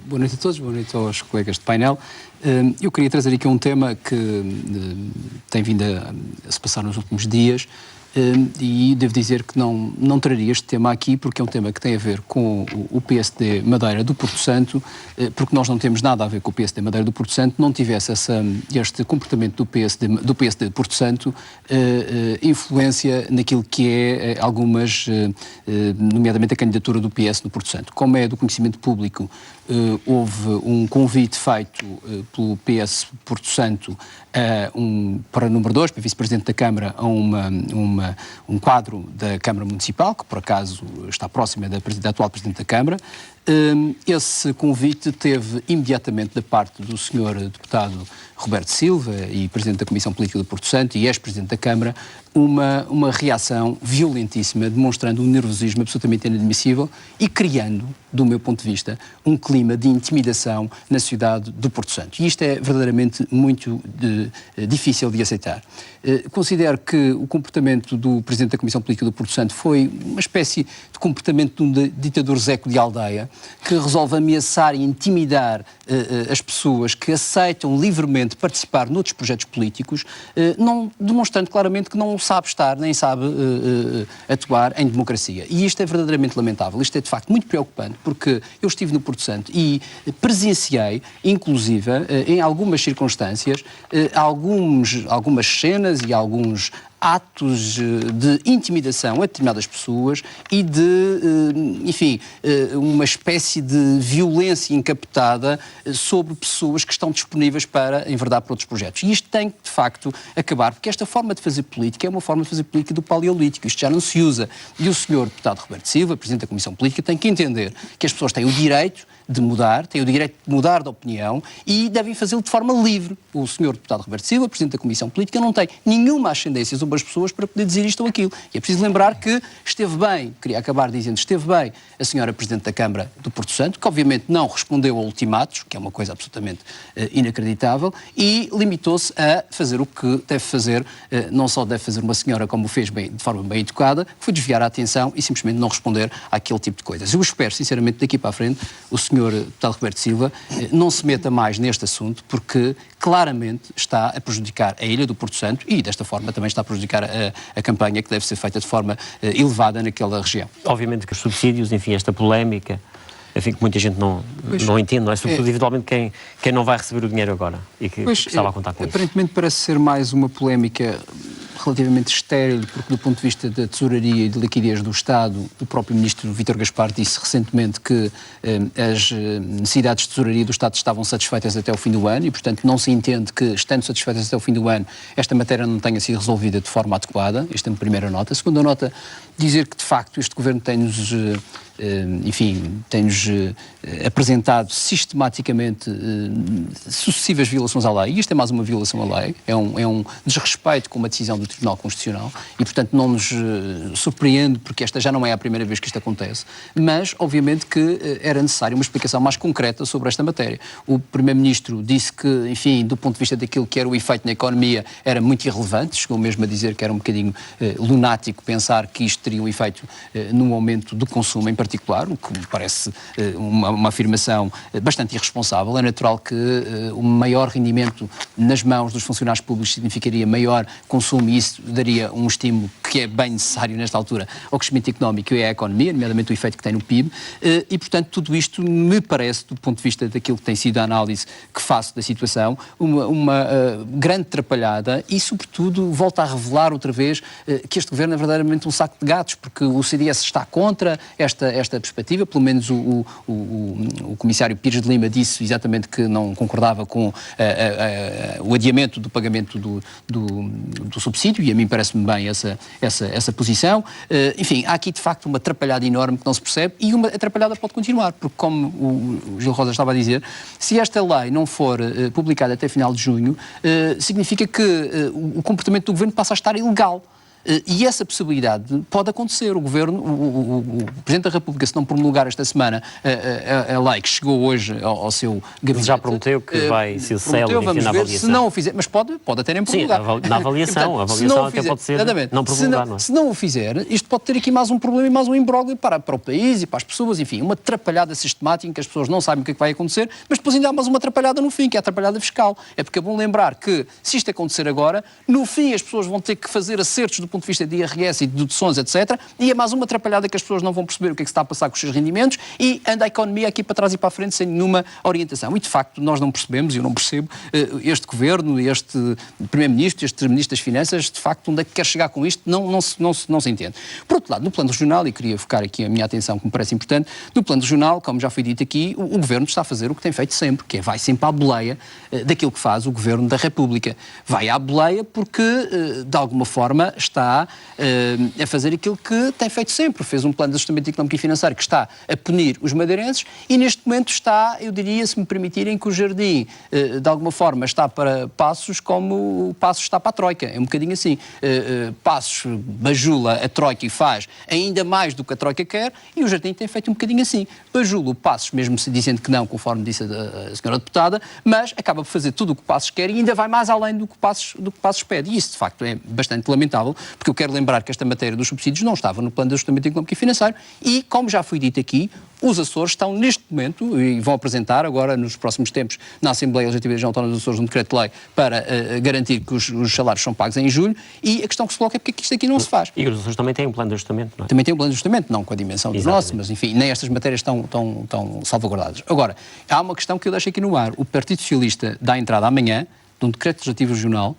Boa noite a todos, boa noite aos colegas de painel. Eu queria trazer aqui um tema que tem vindo a se passar nos últimos dias e devo dizer que não traria este tema aqui porque é um tema que tem a ver com o PSD Madeira do Porto Santo, porque nós não temos nada a ver com o PSD Madeira do Porto Santo, não tivesse este comportamento do PSD de Porto Santo influência naquilo que é algumas, nomeadamente a candidatura do PS no Porto Santo. Como é do conhecimento público, houve um convite feito pelo PS Porto Santo para número 2, para vice-presidente da Câmara, a um quadro da Câmara Municipal, que por acaso está próxima da atual Presidente da Câmara. Esse convite teve imediatamente da parte do Sr. Deputado Roberto Silva e Presidente da Comissão Política do Porto Santo e ex-Presidente da Câmara, uma reação violentíssima, demonstrando um nervosismo absolutamente inadmissível e criando, do meu ponto de vista, um clima de intimidação na cidade do Porto Santo. E isto é verdadeiramente muito difícil de aceitar. Considero que o comportamento do Presidente da Comissão Política do Porto Santo foi uma espécie de comportamento de um ditador zeco de aldeia, que resolve ameaçar e intimidar as pessoas que aceitam livremente participar noutros projetos políticos, não demonstrando claramente que não sabe estar, nem sabe atuar em democracia. E isto é verdadeiramente lamentável, isto é de facto muito preocupante, porque eu estive no Porto Santo e presenciei, inclusive, em algumas circunstâncias, algumas cenas e alguns atos de intimidação a determinadas pessoas e uma espécie de violência encapotada sobre pessoas que estão disponíveis para enverdar para outros projetos. E isto tem que, de facto, acabar, porque esta forma de fazer política é uma forma de fazer política do paleolítico. Isto já não se usa. E o Sr. Deputado Roberto Silva, Presidente da Comissão Política, tem que entender que as pessoas têm o direito de mudar, têm o direito de mudar de opinião e devem fazê-lo de forma livre. O Sr. Deputado Roberto Silva, Presidente da Comissão Política, não tem nenhuma ascendência sobre as pessoas para poder dizer isto ou aquilo. E é preciso lembrar que esteve bem, queria acabar dizendo, esteve bem a Sra. Presidente da Câmara do Porto Santo, que obviamente não respondeu a ultimatos, que é uma coisa absolutamente inacreditável, e limitou-se a fazer o que deve fazer, não só deve fazer uma senhora como o fez bem, de forma bem educada, que foi desviar a atenção e simplesmente não responder àquele tipo de coisas. Eu espero, sinceramente, daqui para a frente, o Sr. Deputado Roberto Silva não se meta mais neste assunto, porque claramente está a prejudicar a Ilha do Porto Santo e, desta forma, também está a prejudicar a campanha que deve ser feita de forma elevada naquela região. Obviamente que os subsídios, enfim, esta polémica, enfim, que muita gente não entende, não é? Sobretudo, individualmente, quem não vai receber o dinheiro agora e que estava a contar com isso. Aparentemente parece ser mais uma polémica relativamente estéril, porque do ponto de vista da tesouraria e de liquidez do Estado, o próprio Ministro Vítor Gaspar disse recentemente que as necessidades de tesouraria do Estado estavam satisfeitas até o fim do ano e, portanto, não se entende que, estando satisfeitas até o fim do ano, esta matéria não tenha sido resolvida de forma adequada. Esta é a primeira nota. A segunda nota, dizer que, de facto, este Governo tem-nos apresentado sistematicamente sucessivas violações à lei, e isto é mais uma violação à lei, é um desrespeito com uma decisão do Tribunal Constitucional e, portanto, não nos surpreende, porque esta já não é a primeira vez que isto acontece, mas, obviamente, que era necessária uma explicação mais concreta sobre esta matéria. O Primeiro-Ministro disse que, enfim, do ponto de vista daquilo que era o efeito na economia, era muito irrelevante, chegou mesmo a dizer que era um bocadinho lunático pensar que isto teria um efeito no aumento do consumo em particular, o que me parece uma afirmação bastante irresponsável. É natural que o maior rendimento nas mãos dos funcionários públicos significaria maior consumo e isso daria um estímulo que é bem necessário nesta altura ao crescimento económico e à economia, nomeadamente o efeito que tem no PIB, e, portanto, tudo isto me parece, do ponto de vista daquilo que tem sido a análise que faço da situação, uma grande atrapalhada e, sobretudo, volta a revelar outra vez que este Governo é verdadeiramente um saco de gatos, porque o CDS está contra esta perspectiva, pelo menos o Comissário Pires de Lima disse exatamente que não concordava com o adiamento do pagamento do subsídio, e a mim parece-me bem essa posição. Enfim, há aqui de facto uma atrapalhada enorme que não se percebe e uma atrapalhada pode continuar, porque como o Gil Rosa estava a dizer, se esta lei não for publicada até final de junho, significa que o comportamento do Governo passa a estar ilegal. E essa possibilidade pode acontecer. O Governo, o Presidente da República, se não promulgar esta semana a lei que chegou hoje ao seu gabinete... Já prometeu que vai ser célere na avaliação. Se não o fizer, mas pode até nem promulgar. Sim, na avaliação. A avaliação até pode ser não promulgar, não é? Se não o fizer, isto pode ter aqui mais um problema e mais um imbróglio para o país e para as pessoas, enfim, uma atrapalhada sistemática em que as pessoas não sabem o que é que vai acontecer, mas depois ainda há mais uma atrapalhada no fim, que é a atrapalhada fiscal. É porque é bom lembrar que, se isto acontecer agora, no fim as pessoas vão ter que fazer acertos do ponto de vista de IRS e de deduções, etc. E é mais uma atrapalhada que as pessoas não vão perceber o que é que se está a passar com os seus rendimentos e anda a economia aqui para trás e para a frente sem nenhuma orientação. E, de facto, nós não percebemos, eu não percebo, este Governo, este Primeiro-Ministro, este Ministro das Finanças, de facto, onde é que quer chegar com isto, não se entende. Por outro lado, no plano regional, e queria focar aqui a minha atenção, que me parece importante, no plano regional, como já foi dito aqui, o Governo está a fazer o que tem feito sempre, que é vai sempre à boleia daquilo que faz o Governo da República. Vai à boleia porque, de alguma forma, está a fazer aquilo que tem feito sempre. Fez um plano de ajustamento económico e financeiro que está a punir os madeirenses e, neste momento, está, eu diria, se me permitirem, que o Jardim, de alguma forma, está para Passos como o Passos está para a Troika. É um bocadinho assim. Passos bajula a Troika e faz ainda mais do que a Troika quer e o Jardim tem feito um bocadinho assim. Bajula o Passos, mesmo se dizendo que não, conforme disse a senhora deputada, mas acaba por fazer tudo o que o Passos quer e ainda vai mais além do que o Passos pede. E isso, de facto, é bastante lamentável, porque eu quero lembrar que esta matéria dos subsídios não estava no plano de ajustamento económico e financeiro e, como já foi dito aqui, os Açores estão neste momento, e vão apresentar agora nos próximos tempos na Assembleia Legislativa Regional Autónoma dos Açores um decreto-lei para garantir que os salários são pagos em julho e a questão que se coloca é porque é que isto aqui não se faz. E os Açores também têm um plano de ajustamento, não é? Também tem um plano de ajustamento, não com a dimensão do nosso, mas enfim, nem estas matérias estão salvaguardadas. Agora, há uma questão que eu deixo aqui no ar. O Partido Socialista dá entrada amanhã de um decreto legislativo regional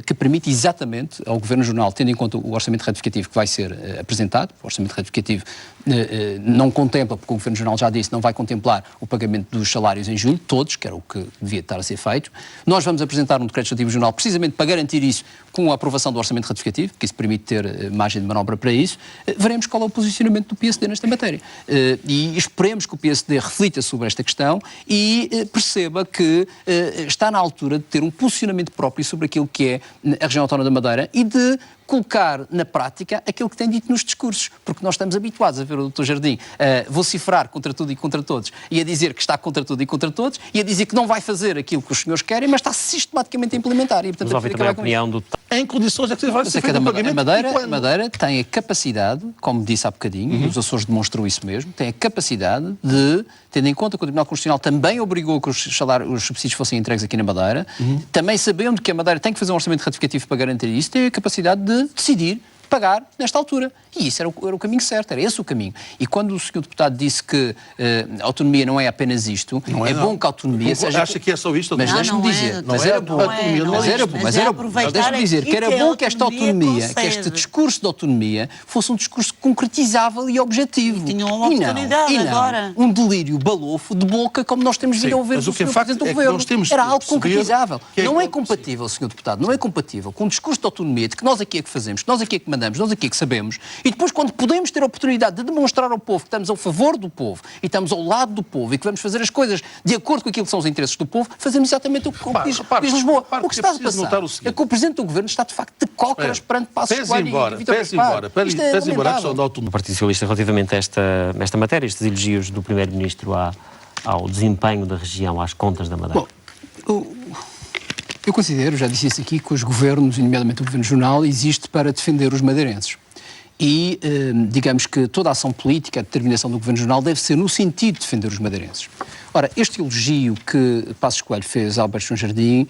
que permite exatamente ao Governo Regional, tendo em conta o orçamento retificativo que vai ser apresentado, o orçamento retificativo não contempla, porque o Governo Regional já disse, não vai contemplar o pagamento dos salários em julho, todos, que era o que devia estar a ser feito. Nós vamos apresentar um decreto legislativo regional precisamente para garantir isso com a aprovação do orçamento retificativo, que isso permite ter margem de manobra para isso. Veremos qual é o posicionamento do PSD nesta matéria. E esperemos que o PSD reflita sobre esta questão e perceba que está na altura de ter um posicionamento próprio sobre aquilo que é a região autónoma da Madeira e de colocar na prática aquilo que tem dito nos discursos, porque nós estamos habituados a ver o Dr. Jardim vociferar contra tudo e contra todos, e a dizer que está contra tudo e contra todos, e a dizer que não vai fazer aquilo que os senhores querem, mas está sistematicamente a implementar. E, portanto, também a opinião do... Em condições é que vai ser feito o pagamento. A Madeira tem a capacidade, como disse há bocadinho, os Açores demonstrou isso mesmo, tem a capacidade de, tendo em conta que o Tribunal Constitucional também obrigou que os subsídios fossem entregues aqui na Madeira, também sabendo que a Madeira tem que fazer um orçamento retificativo para garantir isso, tem a capacidade de decidir pagar nesta altura. E isso era o caminho certo, era esse o caminho. E quando o Sr. Deputado disse que a autonomia não é apenas isto, é bom que a autonomia seja... Acha que é só isto? Mas deixe-me dizer, mas era bom. Mas deixe-me dizer que era bom que esta autonomia, que este discurso de autonomia fosse um discurso concretizável e objetivo. E tinha uma oportunidade agora. Um delírio balofo de boca como nós temos vindo a ouvir do Sr. Presidente do Governo. Era algo concretizável. Não é compatível, Sr. Deputado, não é compatível com um discurso de autonomia de que nós aqui é que fazemos, que nós aqui é que mandamos, nós aqui é que sabemos, e depois quando podemos ter a oportunidade de demonstrar ao povo que estamos a favor do povo e estamos ao lado do povo e que vamos fazer as coisas de acordo com aquilo que são os interesses do povo, fazemos exatamente o que diz Lisboa. O que se está a passar é que o Presidente do Governo está de facto de cócoras perante Passos Coelho e Vítor Gaspar. Isto é lamentável. O Partido Socialista, relativamente a esta matéria, estes elogios do Primeiro-Ministro ao desempenho da região, às contas da Madeira. Bom, eu considero, já disse isso aqui, que os governos, nomeadamente o Governo Regional, existe para defender os madeirenses. E, digamos que toda a ação política, a determinação do Governo Regional deve ser no sentido de defender os madeirenses. Ora, este elogio que Passos Coelho fez a Alberto João Jardim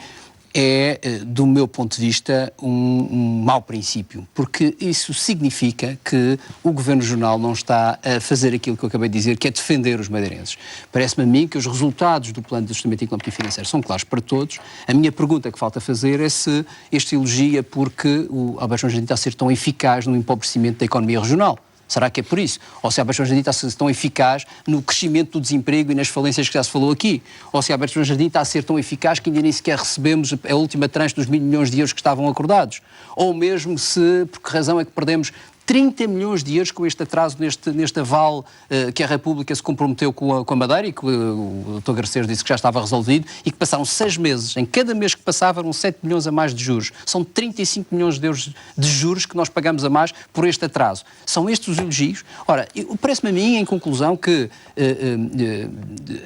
é, do meu ponto de vista, um mau princípio, porque isso significa que o Governo Regional não está a fazer aquilo que eu acabei de dizer, que é defender os madeirenses. Parece-me a mim que os resultados do Plano de Ajustamento Económico e Financeiro são claros para todos. A minha pergunta que falta fazer é se este elogio é porque o Alberto João Jardim está a ser tão eficaz no empobrecimento da economia regional. Será que é por isso? Ou se a Alberto João Jardim está a ser tão eficaz no crescimento do desemprego e nas falências que já se falou aqui? Ou se a Alberto João Jardim está a ser tão eficaz que ainda nem sequer recebemos a última tranche dos 1.000 milhões de euros que estavam acordados? Ou mesmo se, por que razão é que perdemos 30 milhões de euros com este atraso neste aval que a República se comprometeu com a Madeira e que o Dr. Garcês disse que já estava resolvido e que passaram 6 meses. Em cada mês que passava eram 7 milhões a mais de juros. São 35 milhões de euros de juros que nós pagamos a mais por este atraso. São estes os elogios? Ora, parece-me a mim, em conclusão, que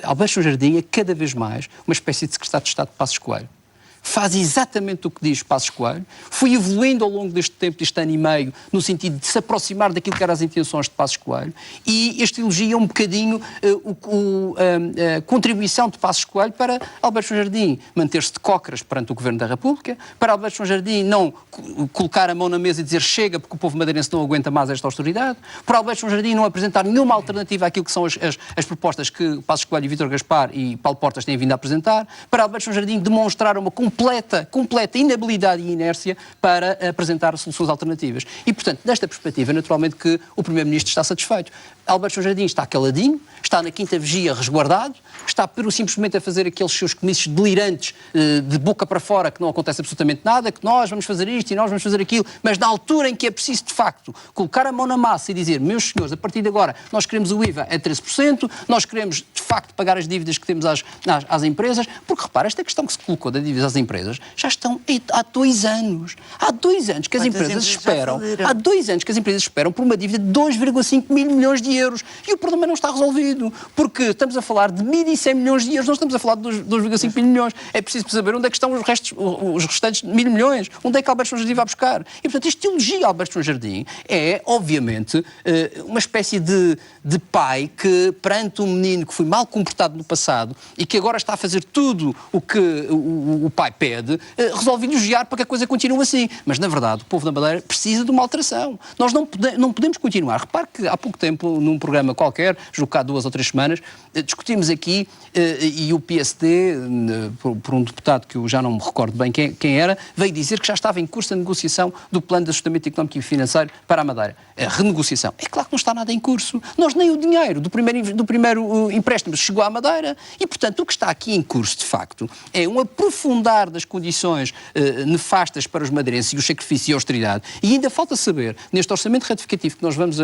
Alberto João Jardim é cada vez mais uma espécie de secretário de Estado de Passos Coelho. Faz exatamente o que diz Passos Coelho, foi evoluindo ao longo deste tempo, deste ano e meio, no sentido de se aproximar daquilo que eram as intenções de Passos Coelho, e este elogio é um bocadinho a contribuição de Passos Coelho para Alberto João Jardim manter-se de cócoras perante o Governo da República, para Alberto João Jardim não colocar a mão na mesa e dizer chega porque o povo madeirense não aguenta mais esta austeridade, para Alberto João Jardim não apresentar nenhuma alternativa àquilo que são as propostas que Passos Coelho e Vítor Gaspar e Paulo Portas têm vindo a apresentar, para Alberto João Jardim demonstrar uma completa inabilidade e inércia para apresentar soluções alternativas. E, portanto, desta perspectiva, naturalmente que o Primeiro-Ministro está satisfeito. Alberto João Jardim está caladinho, está na quinta vigia resguardado, está simplesmente a fazer aqueles seus comícios delirantes de boca para fora, que não acontece absolutamente nada, que nós vamos fazer isto e nós vamos fazer aquilo, mas na altura em que é preciso, de facto, colocar a mão na massa e dizer, meus senhores, a partir de agora nós queremos o IVA a 13%, nós queremos, de facto, pagar as dívidas que temos às empresas, porque, repara, esta questão que se colocou das dívidas às empresas já estão há 2 anos. Há 2 anos que as empresas esperam, há 2 anos que as empresas esperam por uma dívida de 2,5 mil milhões de euros. E o problema não está resolvido, porque estamos a falar de 1.100 milhões de euros, não estamos a falar de 2,5 mil milhões. É preciso saber onde é que estão os restantes 1.000 milhões, onde é que Alberto João Jardim vai buscar. E, portanto, este elogio a Alberto João Jardim é, obviamente, uma espécie de pai que, perante um menino que foi mal comportado no passado e que agora está a fazer tudo o que o pai pede, resolve elogiar para que a coisa continue assim. Mas, na verdade, o povo da Madeira precisa de uma alteração. Nós não podemos continuar. Repare que há pouco tempo, num programa qualquer, julgo que há 2 ou 3 semanas, discutimos aqui, e o PSD, por um deputado que eu já não me recordo bem quem era, veio dizer que já estava em curso a negociação do Plano de Ajustamento Económico e Financeiro para a Madeira. A renegociação. É claro que não está nada em curso. Nós nem o dinheiro do primeiro empréstimo chegou à Madeira e, portanto, o que está aqui em curso, de facto, é um aprofundar das condições nefastas para os madeirenses e o sacrifício e a austeridade. E ainda falta saber, neste orçamento retificativo que nós vamos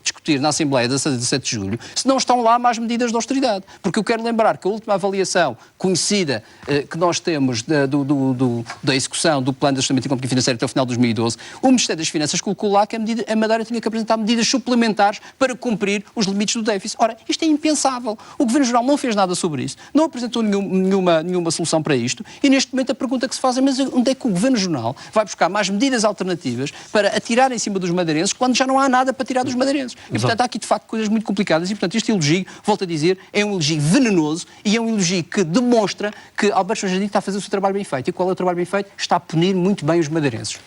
discutir na Assembleia de 17 de julho, se não estão lá mais medidas de austeridade. Porque eu quero lembrar que a última avaliação conhecida que nós temos da execução do Plano de Ajustamento Económico e Financeiro até o final de 2012, o Ministério das Finanças colocou lá que a Madeira tinha que apresentar medidas suplementares para cumprir os limites do déficit. Ora, isto é impensável. O Governo Geral não fez nada sobre isso, não apresentou nenhuma solução para isto e, neste momento, a pergunta que se faz é, mas onde é que o Governo Regional vai buscar mais medidas alternativas para atirar em cima dos madeirenses quando já não há nada para tirar dos madeirenses? E, portanto, há aqui, de facto, coisas muito complicadas e, portanto, este elogio, volto a dizer, é um elogio venenoso e é um elogio que demonstra que Alberto João Jardim está a fazer o seu trabalho bem feito. E qual é o trabalho bem feito? Está a punir muito bem os madeirenses.